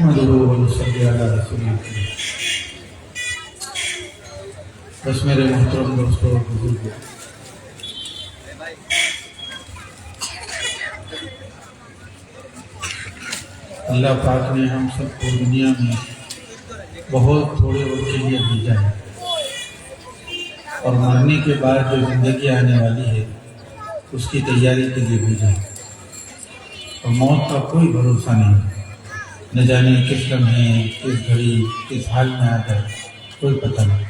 ونصلي على رسول الكريم۔ بس میرے محترم دوستوں اور بزرگوں، اللہ پاک نے ہم سب کو دنیا میں بہت تھوڑے وقت کے لیے بھیجا ہے، اور مرنے کے بعد جو زندگی آنے والی ہے اس کی تیاری کے لیے بھیجا ہے، اور موت کا کوئی بھروسہ نہیں، نہ جانے کس لمحے، کس گھڑی، کس حال میں آ جائے، کوئی پتہ نہیں۔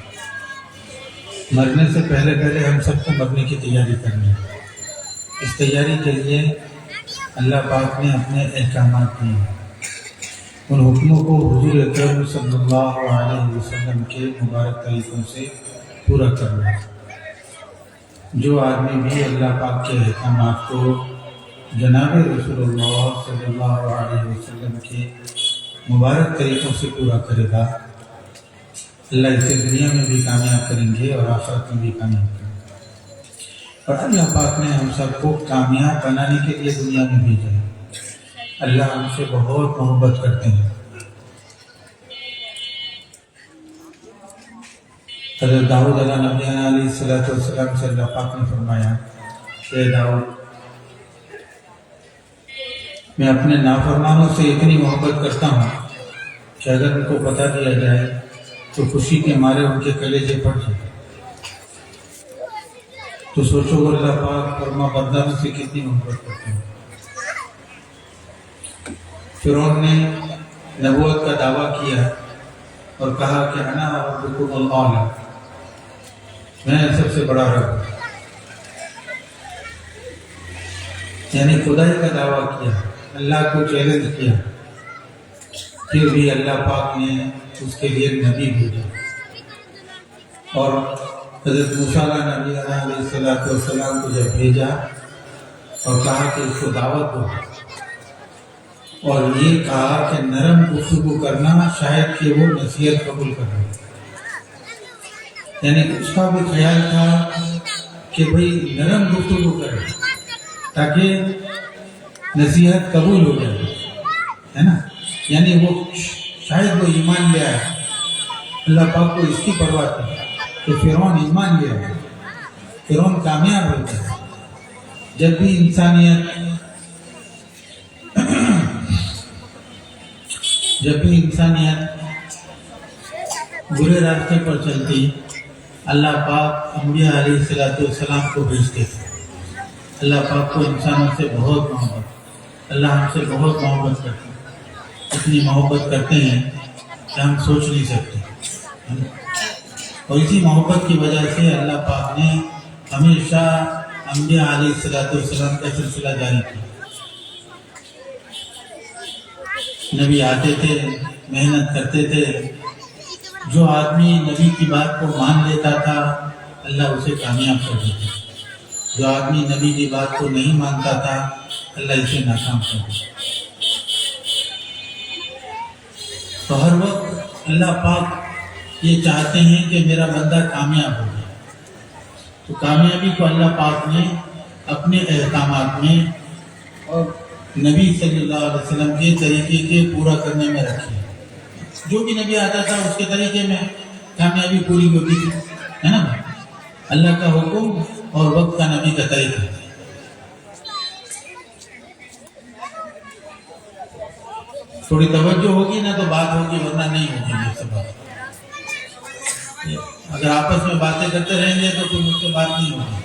مرنے سے پہلے ہم سب کو مرنے کی تیاری کرنی ہے۔ اس تیاری کے لیے اللہ پاک نے اپنے احکامات دیے ہیں، ان حکموں کو حضور اکرم صلی اللہ علیہ وسلم کے مبارک طریقوں سے پورا کرنا ہے۔ جو آدمی بھی اللہ پاک کے احکامات کو جناب رسول اللہ صلی اللہ علیہ وسلم کے مبارک طریقوں سے پورا کرے گا، اللہ اسے دنیا میں بھی کامیاب کریں گے اور آخرت میں بھی کامیاب کریں گے۔ اور اللہ پاک نے ہم سب کو کامیاب بنانے کے لیے دنیا میں بھیجا ہے۔ اللہ ہم سے بہت محبت کرتے ہیں۔ حضرت داؤد علیہ نبی علیہ السلام سے اللہ پاک نے فرمایا کہ داؤد، میں اپنے نافرمانوں سے اتنی محبت کرتا ہوں کہ اگر ان کو بتا دیا جائے تو خوشی کے مارے ان کے کلیجے پھٹ جائے۔ تو سوچو اللہ پاک فرما برداروں سے کتنی محبت کرتے ہیں۔ فرعون نے نبوت کا دعویٰ کیا اور کہا کہ انا ربکم الاعلی، میں سب سے بڑا رب ہوں، یعنی خدائی کا دعویٰ کیا، اللہ کو چیلنج کیا۔ پھر بھی اللہ پاک نے اس کے لیے نبی بھیجا، اور حضرت موسیٰ نبی علیہ السلام کو جب بھیجا اور کہا کہ اس کو دعوت دو، اور یہ کہا کہ نرم گفتگو کرنا، شاید کہ وہ نصیحت قبول کر لے، یعنی اس کا بھی خیال تھا کہ بھئی نرم گفتگو کرے تاکہ نصیحت قبول ہو جائے، ہے نا، یعنی وہ شاید وہ ایمان لے آئے۔ اللہ پاک کو اس کی پرواہ تھی کہ فرعون ایمان لے آئے، فرعون کامیاب ہو جائے۔ جب بھی انسانیت برے راستے پر چلتی، اللہ پاک انبیاء علیہ السلام کو بھیجتے تھے۔ اللہ پاک کو انسانوں سے بہت محبت، اللہ ہم سے بہت محبت کرتے ہیں، اتنی محبت کرتے ہیں کہ ہم سوچ نہیں سکتے، اور اسی محبت کی وجہ سے اللہ پاک نے ہمیشہ انبیاء علیہ السلام کا سلسلہ جاری کیا۔ نبی آتے تھے، محنت کرتے تھے، جو آدمی نبی کی بات کو مان لیتا تھا اللہ اسے کامیاب کر دیتا، جو آدمی نبی کی بات کو نہیں مانتا تھا اللہ اسے ناکام کر دیتا۔ تو ہر وقت اللہ پاک یہ چاہتے ہیں کہ میرا بندہ کامیاب ہو جائے، تو کامیابی کو اللہ پاک نے اپنے احکامات میں اور نبی صلی اللہ علیہ وسلم کے طریقے کے پورا کرنے میں رکھی۔ جو بھی نبی آتا تھا اس کے طریقے میں کامیابی پوری ہوتی تھی، ہے نا، اللہ کا حکم اور وقت کا نبی کا طریقہ۔ تھوڑی توجہ ہوگی نا تو بات ہوگی، ورنہ نہیں ہوگی مجھ سے بات۔ اگر آپس میں باتیں کرتے رہیں گے تو پھر مجھ سے بات نہیں ہوگی۔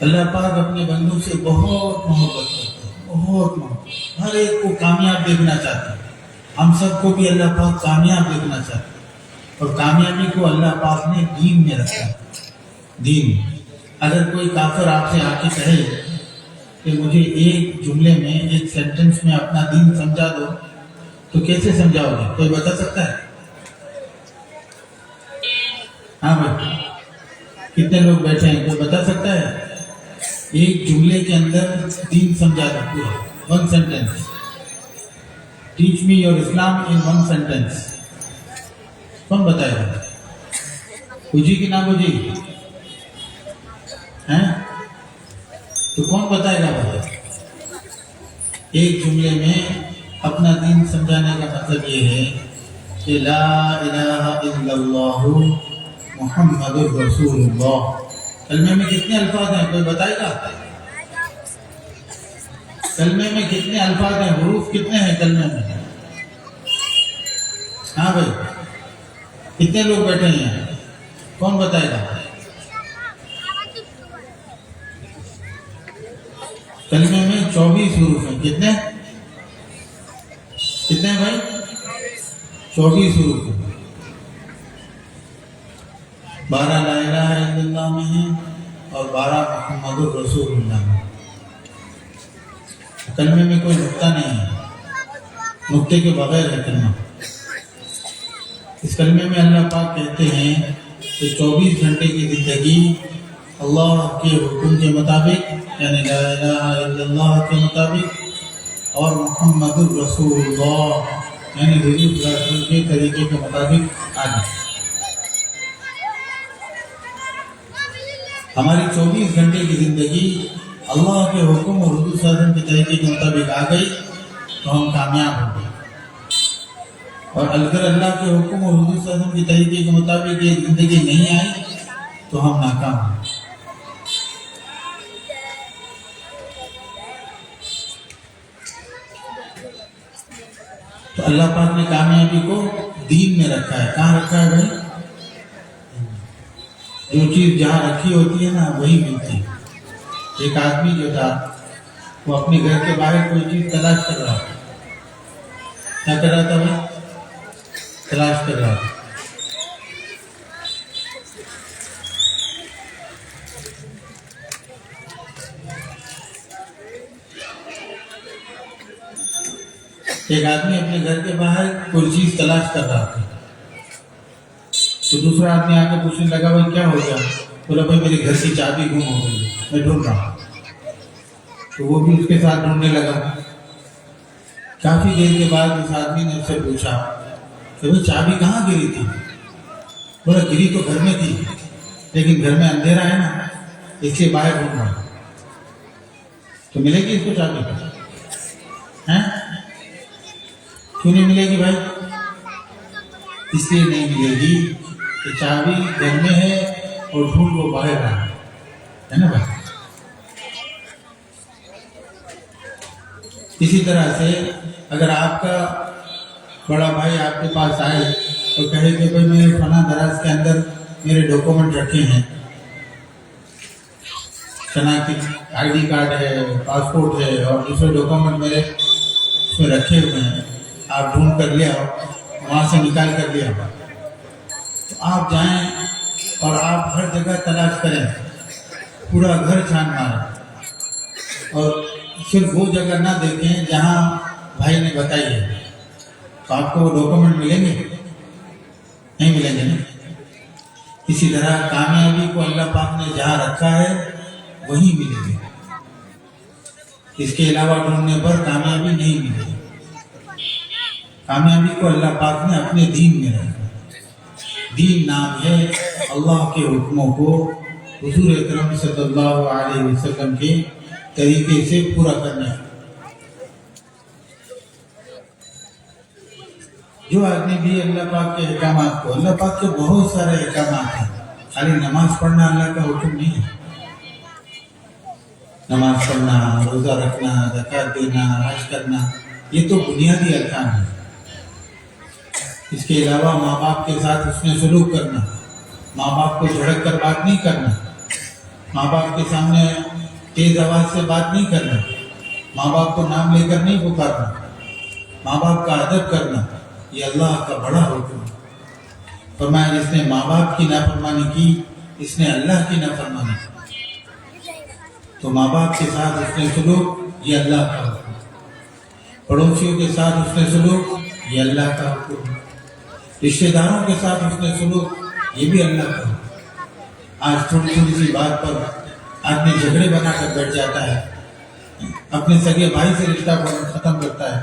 اللہ پاک اپنے بندوں سے بہت محبت کرتے ہیں، بہت محبت، ہر ایک کو کامیاب دیکھنا چاہتے ہیں۔ ہم سب کو بھی اللہ پاک کامیاب دیکھنا چاہتے ہیں، اور کامیابی کو اللہ پاک نے دین میں رکھا ہے۔ دین، اگر کوئی کافر آپ سے آ کے کہے کہ مجھے ایک جملے میں، ایک سینٹنس میں اپنا دین سمجھا دو، تو کیسے سمجھاؤ گے؟ کوئی بتا سکتا ہے؟ ہاں بھائی، کتنے لوگ بیٹھے ہیں، کوئی بتا سکتا ہے؟ ایک جملے کے اندر دین سمجھا دو، پورا 1 sentence, teach me your Islam in one sentence. کون بتائے گا؟ بجھی کہ نہ بجھی ہیں؟ تو کون بتائے گا بھائی؟ ایک جملے میں اپنا دین سمجھانے کا مطلب یہ ہے کہ لا الہ الا اللہ محمد رسول اللہ. کلمے میں کتنے الفاظ ہیں؟ کوئی بتائے گا؟ کلمے میں کتنے الفاظ ہیں؟ حروف کتنے ہیں کلمے میں؟ ہاں بھائی، کتنے لوگ بیٹھے ہیں؟ کون بتائے گا؟ کلمے میں 24 حروف ہیں. کتنے بھائی؟ 24 حروف ہیں. 12 لا الہ الا اللہ میں ہیں اور 12 محمد رسول اللہ میں. کلمے میں کوئی نقطہ نہیں ہے، نقطے کے بغیر ہے کلمہ. اس کلمے میں اللہ پاک کہتے ہیں کہ 24 گھنٹے کی زندگی اللہ کے حکم کے مطابق، یعنی لا الہ الا اللہ کے مطابق، اور محمد الرسول اللہ یعنی حضور صلی اللہ علیہ وسلم کے طریقے کے مطابق آگے. ہماری 24 گھنٹے کی زندگی اللہ کے حکم اور حضور صلی اللہ علیہ وسلم کے طریقے کے مطابق آ گئی تو ہم کامیاب ہوں گے، اور اگر اللہ کے حکم اور حضور صلی اللہ علیہ وسلم کے طریقے کے مطابق یہ زندگی نہیں آئی تو ہم ناکام ہیں. تو اللہ پاک نے کامیابی کو دین میں رکھا ہے. کہاں رکھا ہے بھائی؟ جو چیز جہاں رکھی ہوتی ہے نا وہی ملتی ہے. ایک آدمی جو تھا وہ اپنے گھر کے باہر کوئی چیز تلاش کر رہا تھا. کیا کر رہا تھا بھائی؟ تلاش کر رہا تھا. ایک آدمی اپنے گھر کے باہر کوئی چیز تلاش کر رہا تھا. تو دوسرا آدمی آ کے پوچھنے لگا بھائی کیا ہو گیا؟ بولا بھائی میرے گھر کی چابی گم ہو گئی، میں ڈھونڈ رہا ہوں. تو وہ بھی اس کے ساتھ ڈھونڈنے لگا. کافی دیر کے بعد اس آدمی نے اس سے پوچھا کہ بھائی چابی کہاں گری تھی؟ بولا گری تو گھر میں تھی، لیکن گھر میں اندھیرا ہے نا اس لیے باہر ڈھونڈ رہا ہوں. تو ملے گی اس کو چابی؟ ہیں؟ کیوں نہیں ملے گی بھائی؟ اس لیے نہیں ملے گی کہ چابی گھر میں ہے اور ڈھونڈ وہ باہر رہا ہے نا بھائی. اسی طرح سے اگر آپ کا بڑا بھائی آپ کے پاس آئے اور کہے کہ بھائی میرے فلاں دراز کے اندر میرے ڈاکومنٹ رکھے ہیں، شناختی آئی ڈی کارڈ ہے، پاسپورٹ ہے اور دوسرے ڈاکومنٹ میرے اس میں رکھے ہوئے ہیں، آپ ڈھونڈ کر لے آؤ، وہاں سے نکال کر لے آؤ. تو آپ جائیں اور آپ ہر جگہ تلاش کریں، پورا گھر چھان ماریں اور صرف وہ جگہ نہ دیکھیں جہاں بھائی نے بتائی ہے. تو آپ کو وہ ڈاکومنٹ ملیں گے؟ نہیں ملیں گے نا. اسی طرح کامیابی کو اللہ پاک نے جہاں رکھا ہے وہیں ملے گی. اس کے علاوہ ڈھونڈنے پر کامیابی نہیں ملے گی. کامیابی کو اللہ پاک نے اپنے دین میں رکھا. دین نام ہے اللہ کے حکموں کو حضور اکرم صلی اللہ علیہ وسلم کے طریقے سے پورا کرنا. جو آدمی بھی اللہ پاک کے احکامات کو، اللہ پاک کے بہت سارے احکامات ہیں، خالی نماز پڑھنا اللہ کا حکم نہیں ہے. نماز پڑھنا، روزہ رکھنا، زکوٰۃ دینا، حج کرنا، یہ تو بنیادی ارکان ہیں. اس کے علاوہ ماں باپ کے ساتھ حسن سلوک کرنا، ماں باپ کو جھڑک کر بات نہیں کرنا، ماں باپ کے سامنے تیز آواز سے بات نہیں کرنا، ماں باپ کو نام لے کر نہیں پکارنا، ماں باپ کا ادب کرنا، یہ اللہ کا بڑا حکم ہے. فرمایا جس نے ماں باپ کی نافرمانی کی اس نے اللہ کی نافرمانی کی. تو ماں باپ کے ساتھ حسن سلوک یہ اللہ کا حکم ہے. پڑوسیوں کے ساتھ حسن سلوک یہ اللہ کا حکم ہے. رشتہ داروں کے ساتھ حسن سلوک یہ بھی اللہ کا حکم ہے. آج تھوڑی تھوڑی سی بات پر آدمی جھگڑے بنا کر بیٹھ جاتا ہے، اپنے سگے بھائی سے رشتہ ختم کرتا ہے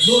2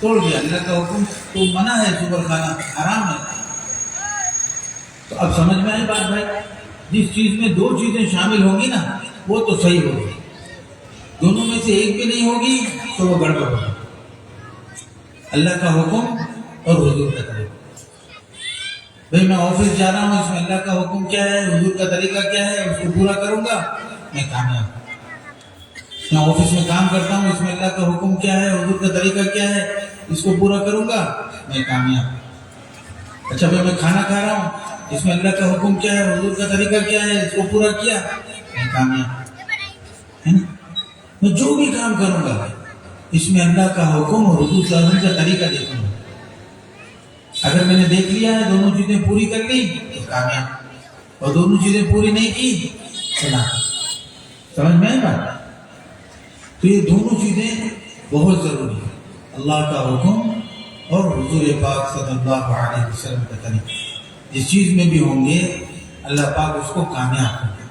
توڑ دیا. اللہ کا حکم تو منع ہے سور کھانا، حرام ہے. تو اب سمجھ میں آئی بات بھائی؟ جس چیز میں دو چیزیں شامل ہوں گی نا وہ تو صحیح ہوگی، دونوں میں سے ایک بھی نہیں ہوگی تو وہ گڑبڑ ہوگی. اللہ کا حکم اور حضور کا طریقہ. بھائی میں آفس جا رہا ہوں، اس میں اللہ کا حکم کیا ہے، حضور کا طریقہ کیا ہے، اس کو پورا کروں گا میں کامیاب. میں آفس میں کام کرتا ہوں، اس میں اللہ کا حکم کیا ہے، حضور کا طریقہ کیا ہے، اس کو پورا کروں گا میں کامیاب. اچھا بھائی میں کھانا کھا رہا ہوں، اس میں اللہ کا حکم کیا ہے، حضور کا طریقہ کیا ہے، اس کو پورا کیا میں کامیاب. ہے نا؟ میں جو بھی کام کروں گا اس میں اللہ کا حکم اور حضور صلی اللہ علیہ وسلم کا طریقہ دیکھوں گا. اگر میں نے دیکھ لیا ہے، دونوں چیزیں پوری کر لی تو کامیاب، اور دونوں چیزیں پوری نہیں کی تو نہ. سمجھ میں آئی بات؟ تو یہ دونوں چیزیں بہت ضروری ہیں، اللہ کا حکم اور حضور پاک صلی اللہ علیہ وسلم کا طریقہ. جس چیز میں بھی ہوں گے اللہ پاک اس کو کامیاب کرے.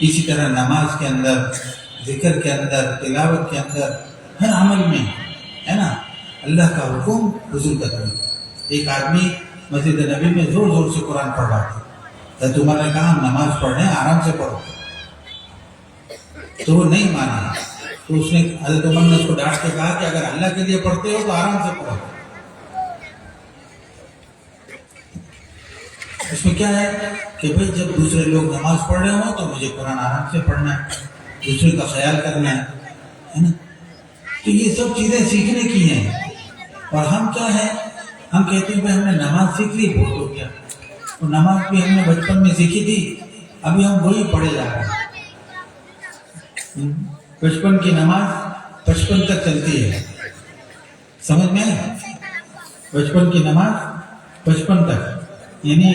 اسی طرح نماز کے اندر، ذکر کے اندر، تلاوت کے اندر، ہر عمل میں ہے نا اللہ کا حکم، حضور کا طریقہ. ایک آدمی مسجد نبی میں زور زور سے قرآن پڑھ رہا تھا، تو تمہارا نے کہا ہم نماز پڑھ رہے ہیں، آرام سے پڑھو. تو وہ نہیں مانا. تو اس نے حضرت عمر نے اس کو ڈانٹ کے کہا کہ اگر اللہ کے لیے پڑھتے ہو تو آرام سے پڑھو. اس میں کیا ہے کہ بھائی جب دوسرے لوگ نماز پڑھ رہے ہوں تو مجھے قرآن آرام سے پڑھنا ہے، دوسرے کا خیال کرنا ہے نا. تو یہ سب چیزیں سیکھنے کی ہیں. اور ہم کیا ہے، ہم کہتے ہیں ہم نے نماز سیکھ لی بہت ہو گیا. وہ نماز بھی ہم نے بچپن میں سیکھی تھی، ابھی ہم وہی پڑھے جا رہے ہیں. بچپن کی نماز 55 تک چلتی ہے. سمجھ میں آئی؟ بچپن کی نماز 55 تک، یعنی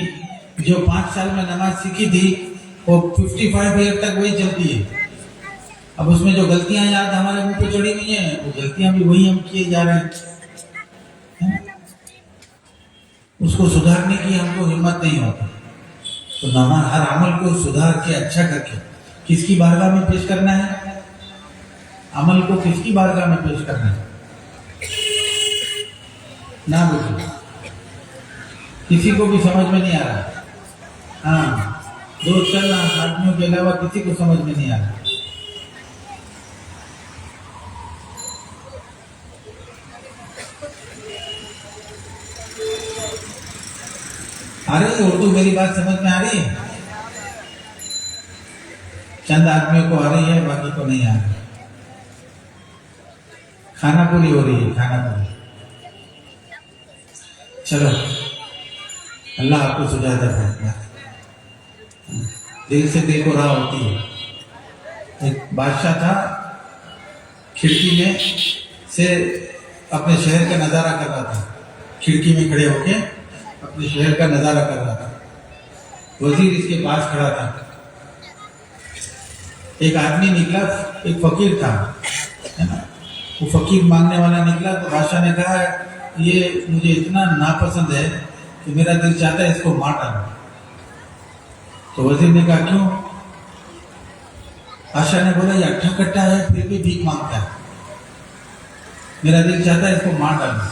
جو 5 سال میں نماز سیکھی تھی وہ 55 ایئر تک وہی چلتی ہے. اب اس میں جو غلطیاں یاد ہمارے منہ پہ چڑھی ہوئی ہیں وہ غلطیاں بھی وہی ہم کیے جا رہے ہیں. اس کو سدھارنے کی ہم کو ہمت نہیں ہوتی. تو نماز ہر عمل کو سدھار کے اچھا کر کے کس کی بارگاہ میں پیش کرنا ہے، عمل کو کس کی بارگاہ میں پیش کرنا ہے. نہ بولیے، کسی کو بھی سمجھ میں نہیں آ رہا. ہاں، 2-4 آدمیوں کے علاوہ کسی کو سمجھ میں نہیں آ رہا. آ رہی ہے اردو؟ میری بات سمجھ میں آ رہی ہے؟ چند آدمیوں کو آ رہی ہے، باقی کو نہیں آ رہی. کھانا پوری ہو رہی ہے، کھانا پوری. چلو اللہ آپ کو سجا دے. دل سے دل کو راہ ہوتی ہے. ایک بادشاہ تھا، کھڑکی میں سے اپنے شہر کا نظارہ کر رہا تھا. کھڑکی میں کھڑے ہو کے اپنے شہر کا نظارہ کر رہا تھا. وزیر اس کے پاس کھڑا تھا. ایک آدمی نکلا، ایک فقیر تھا، وہ فقیر مانگنے والا نکلا. تو بادشاہ نے کہا یہ مجھے اتنا ناپسند ہے کہ میرا دل چاہتا ہے اس کو مار ڈالوں. تو وزیر نے کہا کیوں؟ بادشاہ نے بولا یہ اٹھا کٹا ہے پھر بھی بھیک مانگتا ہے، میرا دل چاہتا ہے اس کو مار ڈالوں.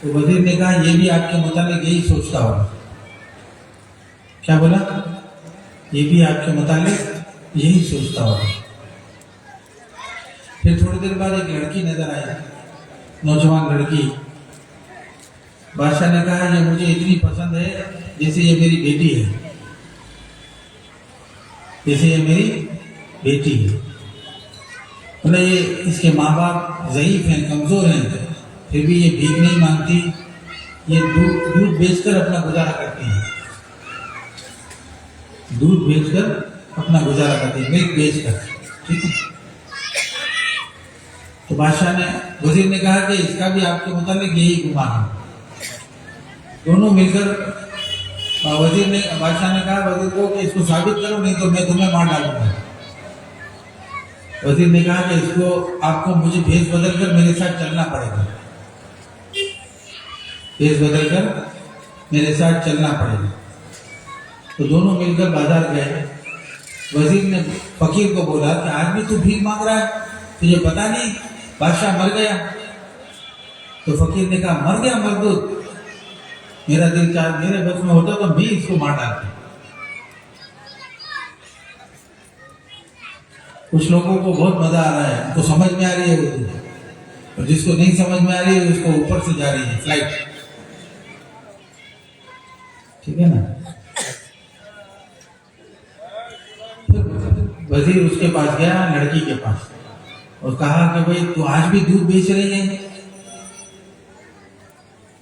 تو وزیر نے کہا یہ بھی آپ کے متعلق یہی سوچتا ہوگا. کیا بولا؟ یہ بھی آپ کے متعلق یہی سوچتا ہوگا. پھر تھوڑی دیر بعد ایک لڑکی نظر آئی، نوجوان لڑکی. بادشاہ نے کہا یہ مجھے اتنی پسند ہے جیسے یہ میری بیٹی ہے، جیسے یہ میری بیٹی ہے. بولے یہ اس کے ماں باپ ضعیف ہیں، کمزور ہیں، پھر بھی یہ بھیک نہیں مانگتی، یہ دودھ بیچ کر اپنا گزارا کرتی ہے. دودھ بیچ کر اپنا گزارا کرتی ہے، ملک بیچ کر. ٹھیک ہے. تو بادشاہ نے، وزیر نے کہا کہ اس کا بھی آپ کے متعلق یہی گمان ہے. دونوں مل کر بادشاہ نے کہا وزیر کو کہ اس کو ثابت کرو نہیں تو میں تمہیں مار ڈالوں گا. وزیر نے کہا کہ اس کو آپ کو مجھے بھیس بدل کر میرے ساتھ چلنا پڑے گا، بھیس بدل کر میرے ساتھ چلنا پڑے گا. تو دونوں مل کر بازار گئے. وزیر نے فقیر کو بولا کہ آج بھی تو بھیک مانگ رہا ہے، تجھے پتا نہیں بادشاہ مر گیا. تو فقیر نے کہا مر گیا مردود, میرا دل چاہ میرے بس میں ہوتا تو میں اس کو مار ڈالتا. کچھ لوگوں کو بہت مزہ آ رہا ہے, ان کو سمجھ میں آ رہی ہے اردو, اور جس کو نہیں سمجھ میں آ رہی ہے اس کو اوپر سے جا رہی ہے فلائٹ. ٹھیک ہے نا. وزیر اس کے پاس گیا, لڑکی کے پاس, اور کہا کہ بھئی تو آج بھی دودھ بیچ رہی ہے؟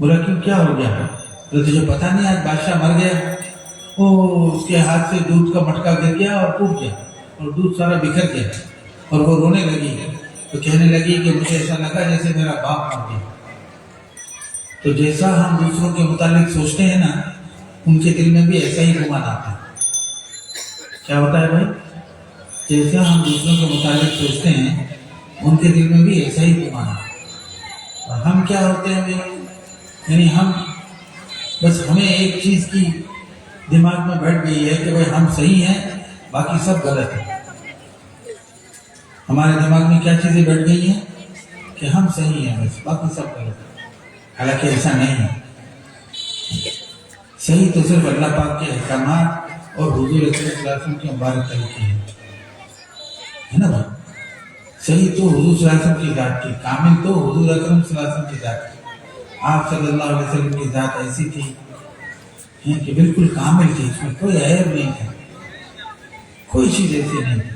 بولا کیوں, کیا ہو گیا؟ تو تجھے پتا نہیں آج بادشاہ مر گیا. اس کے ہاتھ سے دودھ کا مٹکا گر گیا اور ٹوٹ گیا, اور دودھ سارا بکھر گیا, اور وہ رونے لگی, تو کہنے لگی کہ مجھے ایسا لگا جیسے میرا باپ مر گیا. تو جیسا ہم دوسروں کے متعلق سوچتے ہیں نا, ان کے دل میں بھی ایسا ہی گمان آتا ہے. کیا ہوتا ہے بھائی؟ جیسا ہم دوسروں کے متعلق سوچتے ہیں ان کے دل میں بھی ایسا ہی گمان آتا ہے. اور ہم کیا ہوتے ہیں, یعنی ہم بس ہمیں ایک چیز کی دماغ میں بیٹھ گئی ہے کہ بھائی ہم صحیح ہیں, باقی سب غلط ہیں. ہمارے دماغ میں کیا چیزیں بیٹھ گئی ہیں کہ ہم صحیح ہیں بس, باقی سب غلط ہیں. حالانکہ ایسا نہیں ہے. صحیح تو صرف اللہ پاک کے احکامات اور حضور اکرم صلی اللہ علیہ وسلم کے مبارک طریقے ہیں, ہے نا بھائی. صحیح تو حضور صلی اللہ علیہ وسلم کی ذات تھی, کامل تو حضور اکرم صلی اللہ علیہ وسلم کی ذات تھی. آپ صلی اللہ علیہ وسلم کی ذات ایسی تھی کہ بالکل کامل تھی, اس میں کوئی عیب نہیں تھا, کوئی چیز ایسی نہیں تھی.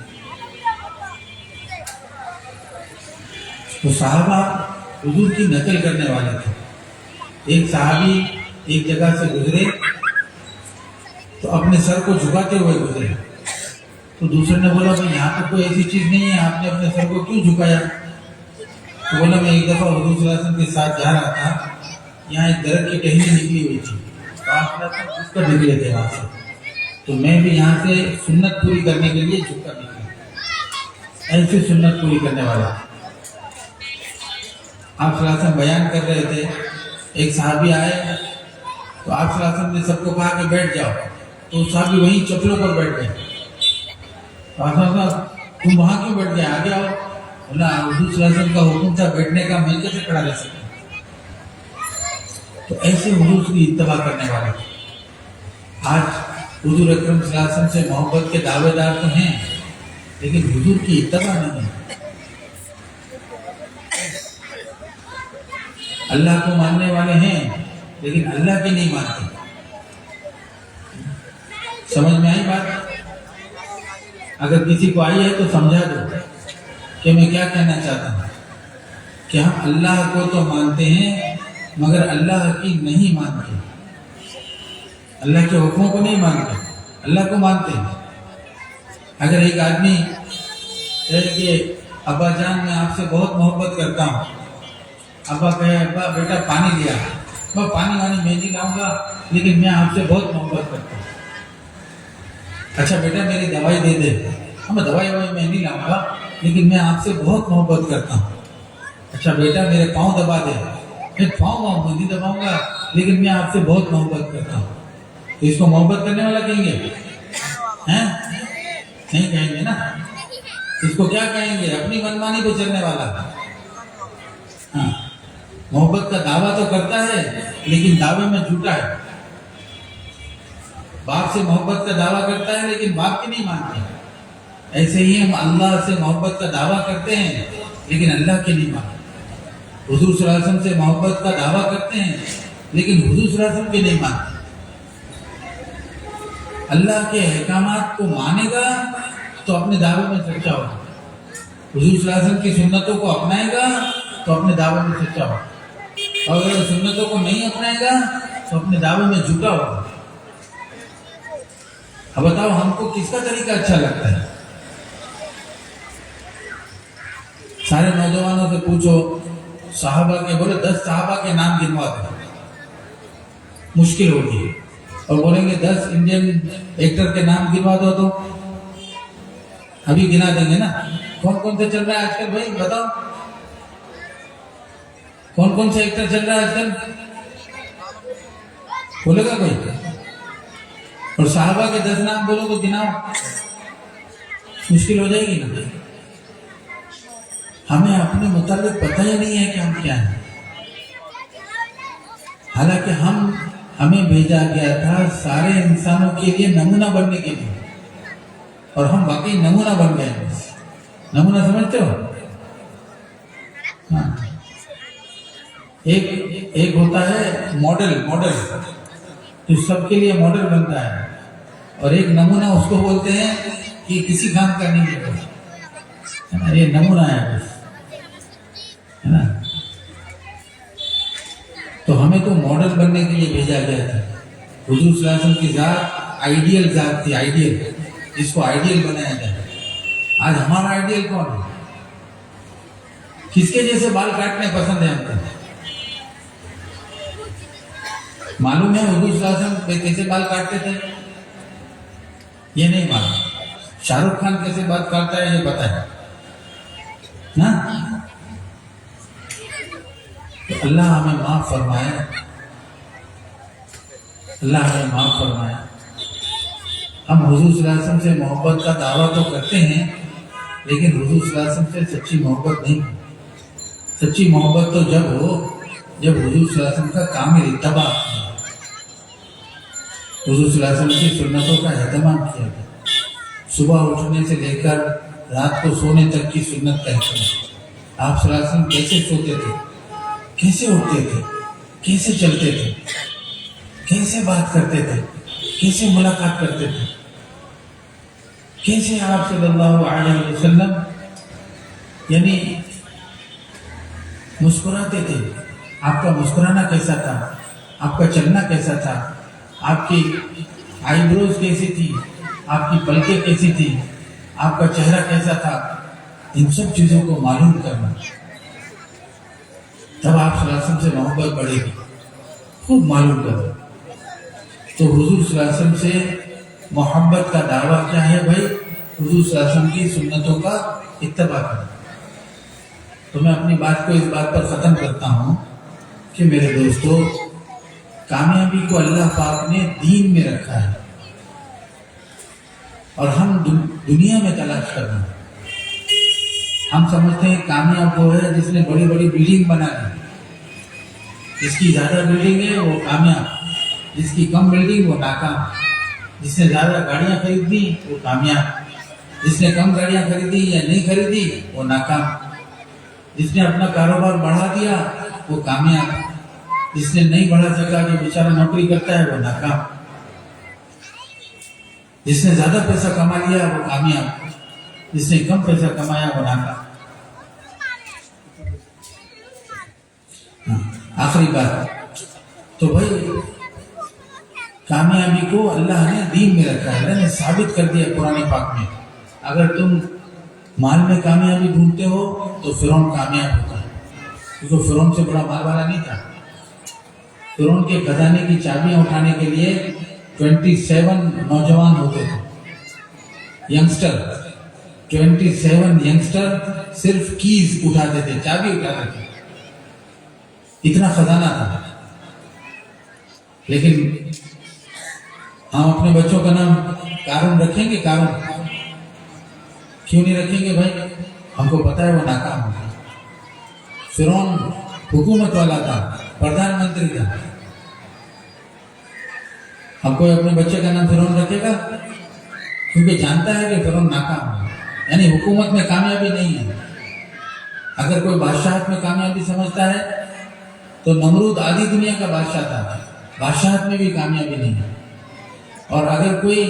تو صحابہ حضور کی نقل کرنے والے تھے. ایک صحابی ایک جگہ سے گزرے تو اپنے سر کو جھکاتے ہوئے گزرے, تو دوسرے نے بولا بھائی یہاں تو کوئی ایسی چیز نہیں ہے, آپ نے اپنے سر کو کیوں جھکایا؟ تو بولا میں ایک دفعہ حضور صلی اللہ علیہ وسلم کے ساتھ جا رہا تھا, یہاں ایک درخت کی ٹہنی نکلی ہوئی تھی, اس پر نکلے تھے وہاں سے, تو میں بھی یہاں سے سنت پوری کرنے کے لیے جھک کر نکلا. ایسے سنت پوری کرنے والا. آپ صلی اللہ علیہ وسلم بیان کر رہے تھے, ایک صحابی آئے تو آپ صلی اللہ علیہ وسلم نے سب کو کہا کہ بیٹھ جاؤ, تو صحابی وہیں چپلوں پر بیٹھ گئے. تو آپ صلی اللہ علیہ وسلم تم وہاں کیوں بیٹھ گئے, آگے آؤ. بولا حضور صلی اللہ علیہ وسلم کا حکم تھا بیٹھنے کا, میں کیسے کھڑا رہ سکتا. تو ایسے حضور کی اتباع کرنے والے. آج حضور اکرم صلی اللہ علیہ وسلم سے محبت کے دعوے دار تو ہیں, لیکن حضور کی اتباع نہیں ہے. اللہ کو ماننے والے ہیں لیکن اللہ کی نہیں مانتے. سمجھ میں آئی بات؟ اگر کسی کو آئی ہے تو سمجھا دو کہ میں کیا کہنا چاہتا ہوں, کہ ہم اللہ کو تو مانتے ہیں مگر اللہ کی نہیں مانتے. اللہ کے حکموں کو نہیں مانتے, اللہ کو مانتے ہیں. اگر ایک آدمی کہے کہ ابا جان میں آپ سے بہت محبت کرتا ہوں, ابا کہے ابا بیٹا پانی لیا, میں پانی وانی میں نہیں لاؤں گا لیکن میں آپ سے بہت محبت کرتا ہوں. اچھا بیٹا میری دوائی دے دے, میں دوائی میں نہیں لاؤں گا لیکن میں آپ سے بہت محبت کرتا ہوں. اچھا بیٹا میرے پاؤں دبا دے, میں پاؤں میں نہیں دباؤں گا لیکن میں آپ سے بہت محبت کرتا ہوں. تو اس کو محبت کرنے والا کہیں گے؟ نہیں کہیں گے نا. اس کو کیا کہیں گے؟ اپنی منمانی پہ چلنے والا. ہاں, محبت کا دعویٰ تو کرتا ہے لیکن دعوے میں جھوٹا ہے. باپ سے محبت کا دعویٰ کرتا ہے لیکن باپ کی نہیں مانتے. ایسے ہی ہم اللہ سے محبت کا دعویٰ کرتے ہیں لیکن اللہ کی نہیں مانتے. حضور صلی اللہ علیہ وسلم سے محبت کا دعویٰ کرتے ہیں لیکن حضور صلی اللہ علیہ وسلم کی نہیں مانتے. اللہ کے احکامات کو مانے گا تو اپنے دعوے میں سچا ہوگا. حضور صلی اللہ علیہ وسلم کی سنتوں کو اپنائے گا تو اپنے دعوے میں سچا ہوگا, اور اگر سنتوں کو نہیں اپنائے گا تو اپنے دعوے میں جھوٹا ہوگا. اب بتاؤ ہم کو کس کا طریقہ اچھا لگتا ہے؟ سارے نوجوانوں سے پوچھو, صحابہ کے بولے 10 صحابہ کے نام گنوا دیں, مشکل ہوگی. اور بولیں گے 10 انڈین ایکٹر کے نام گنوا دو, تو ابھی گنا دیں گے نا. کون کون سے چل رہا ہے آج کل بھائی بتاؤ, کون کون سے ایکٹر چل رہا ہے آج کل؟ بولے گا کوئی؟ اور صحابہ کے 10 نام بولو تو گناؤ, مشکل ہو جائے گی نا. ہمیں اپنے متعلق پتہ ہی نہیں ہے کہ ہم کیا ہیں. حالانکہ ہمیں بھیجا گیا تھا سارے انسانوں کے لیے نمونہ بننے کے لیے، اور ہم واقعی نمونہ بن گئے ہیں۔ نمونہ سمجھتے ہو؟ ہاں، ایک ہوتا ہے ماڈل جو سب کے لیے ماڈل بنتا ہے، اور ایک نمونہ اس کو بولتے ہیں کہ کسی کام کا نہیں ہے، یہ نمونہ ہے بس، ہے نا؟ تو ہمیں تو ماڈل بننے کے لیے بھیجا گیا تھا۔ حضور صلی اللہ علیہ وسلم کی ذات آئیڈیل ذات تھی، آئیڈیل، جس کو آئیڈیل بنایا جائے۔ آج ہمارا آئیڈیل کون ہے؟ کس کے جیسے بال کاٹنے پسند ہے ہم کو؟ معلوم ہے حضور صلی اللہ علیہ وسلم کیسے بال کاٹتے تھے؟ یہ نہیں معلوم۔ شاہ رخ خان کیسے بال کاٹتا ہے یہ پتا ہے نا؟ تو اللہ ہمیں معاف فرمائے، اللہ ہمیں معاف فرمائے۔ ہم حضور صلی اللہ علیہ وسلم سے محبت کا دعویٰ تو کرتے ہیں، لیکن حضور صلی اللہ علیہ وسلم سے سچی محبت نہیں۔ سچی محبت تو جب ہو جب حضور صلی اللہ علیہ وسلم کا کامل اتباع کیا، حضور صلی اللہ علیہ وسلم کی سنتوں کا اہتمام کیا گیا، صبح اٹھنے سے لے کر رات کو سونے تک کی سنت کا اہتمام۔ آپ صلی اللہ علیہ وسلم کیسے سوتے تھے، کیسے اٹھتے تھے، کیسے چلتے تھے، کیسے بات کرتے تھے، کیسے ملاقات کرتے تھے، کیسے آپ صلی اللہ علیہ وسلم یعنی مسکراتے تھے۔ آپ کا مسکرانا کیسا تھا، آپ کا چلنا کیسا تھا، آپ کی آئی بروز کیسی تھی، آپ کی پلکیں کیسی تھی، آپ کا چہرہ کیسا تھا، ان سب چیزوں کو معلوم کرنا، تب آپ صلی اللہ علیہ وسلم سے محبت بڑھے گی۔ خوب معلوم کرو۔ تو حضور صلی اللہ علیہ وسلم سے محبت کا دعویٰ کیا ہے بھائی؟ حضور صلی اللہ علیہ وسلم کی سنتوں کا اتباع کرنا۔ تو میں اپنی بات کو اس بات پر ختم کرتا ہوں کہ میرے دوستو، کامیابی کو اللہ پاک نے دین میں رکھا ہے، اور ہم دنیا میں تلاش کرنا۔ ہم سمجھتے ہیں کامیاب وہ ہے جس نے بڑی بڑی بلڈنگ بنا لی، جس کی زیادہ بلڈنگ ہے وہ کامیاب، جس کی کم بلڈنگ وہ ناکام، جس نے زیادہ گاڑیاں خرید دی وہ کامیاب، جس نے کم گاڑیاں خریدی یا نہیں خریدی وہ ناکام، جس نے اپنا کاروبار بڑھا دیا وہ کامیاب، جس نے نہیں بڑھا سکا جو بیچارہ نوکری کرتا ہے وہ ناکام، جس نے زیادہ پیسہ کما لیا وہ کامیاب، جس نے کم پیسہ کمایا وہ ناکام۔ آخری بات تو بھائی، کامیابی کو اللہ نے دین میں رکھا ہے، اللہ نے ثابت کر دیا قرآن پاک میں۔ اگر تم مال میں کامیابی ڈھونڈتے ہو تو فرعون کامیاب ہوتا ہے، کیونکہ فرعون سے بڑا مال والا نہیں تھا۔ فرعون کے خزانے کی چابیاں اٹھانے کے لیے 27 نوجوان ہوتے تھے، ینگسٹر، 27 ینگسٹر صرف کیز اٹھاتے تھے، چابی اٹھاتے تھے، اتنا خزانہ تھا۔ لیکن ہم اپنے بچوں کا نام قارون رکھیں گے؟ قارون کیوں نہیں رکھیں گے بھائی؟ ہم کو پتا ہے وہ ناکام ہوگا۔ فرعون حکومت والا تھا، پردھان منتری تھا، ہم کوئی اپنے بچے کا نام فرعون رکھے گا؟ کیونکہ جانتا ہے کہ فرعون ناکام ہے، یعنی حکومت میں کامیابی نہیں ہے۔ اگر کوئی بادشاہت میں کامیابی سمجھتا ہے تو نمرود آدھی دنیا کا بادشاہ تھا، بادشاہت میں بھی کامیابی نہیں ہے۔ اور اگر کوئی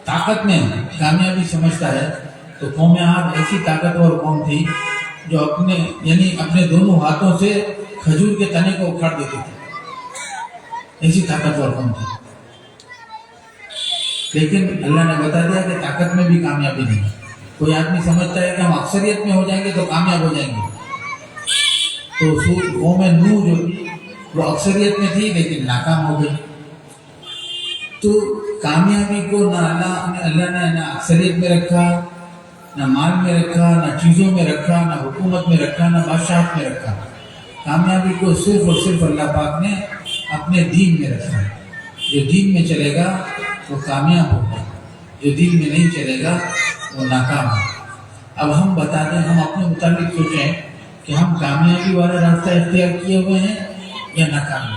طاقت میں کامیابی سمجھتا ہے تو قوم عاد ایسی طاقتور قوم تھی جو اپنے دونوں ہاتھوں سے کھجور کے تنے کو اکھاڑ دیتی تھی، ایسی طاقتور قوم تھی۔ لیکن اللہ نے بتا دیا کہ طاقت میں بھی کامیابی نہیں ہے۔ کوئی آدمی سمجھتا ہے کہ ہم اکثریت میں ہو جائیں گے تو کامیاب ہو جائیں گے، تو قوم نوح جو وہ اکثریت میں تھی لیکن ناکام ہو گئی۔ تو کامیابی کو نہ اللہ نے نہ اکثریت میں رکھا، نہ مال میں رکھا، نہ چیزوں میں رکھا، نہ حکومت میں رکھا، نہ بادشاہت میں رکھا۔ کامیابی کو صرف اور صرف اللہ پاک نے اپنے دین میں رکھا ہے۔ جو دین میں چلے گا وہ کامیاب ہوگا، جو دین میں نہیں چلے گا وہ ناکام ہوگا۔ اب ہم بتا دیں، ہم اپنے متعلق سوچیں کہ ہم کامیابی والا راستہ اختیار کیے ہوئے ہیں یا ناکامی؟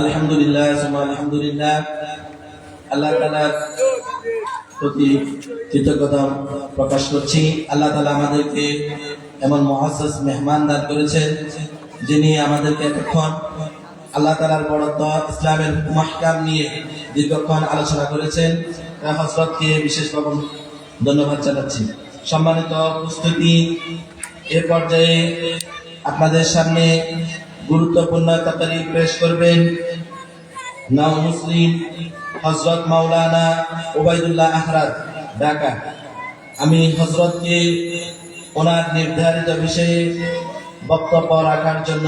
আলহামদুলিল্লাহ সুবহান আলহামদুলিল্লাহ। আল্লাহ তাআলার প্রতি কৃতজ্ঞতা প্রকাশ করছি। আল্লাহ তাআলা আমাদেরকে এমন মুআজ্জাজ মেহমান দান করেছেন, যিনি আমাদেরকে এতক্ষণ আল্লাহ তাআলার বড়ত্ব, ইসলামের হুকুম আহকাম নিয়ে দীর্ঘক্ষণ আলোচনা করেছেন। হযরতকে বিশেষভাবে ধন্যবাদ জানাচ্ছি। সম্মানিত উপস্থিতি, এ পর্যায়ে আপনাদের সামনে গুরুত্বপূর্ণ তাকরীর পেশ করবেন নাও মুসলিম হযরত মাওলানা ওবায়দুল্লাহ আহরাদ, ঢাকা। আমি হযরতকে ওনার নির্ধারিত বিষয়ে বক্তব্য রাখার জন্য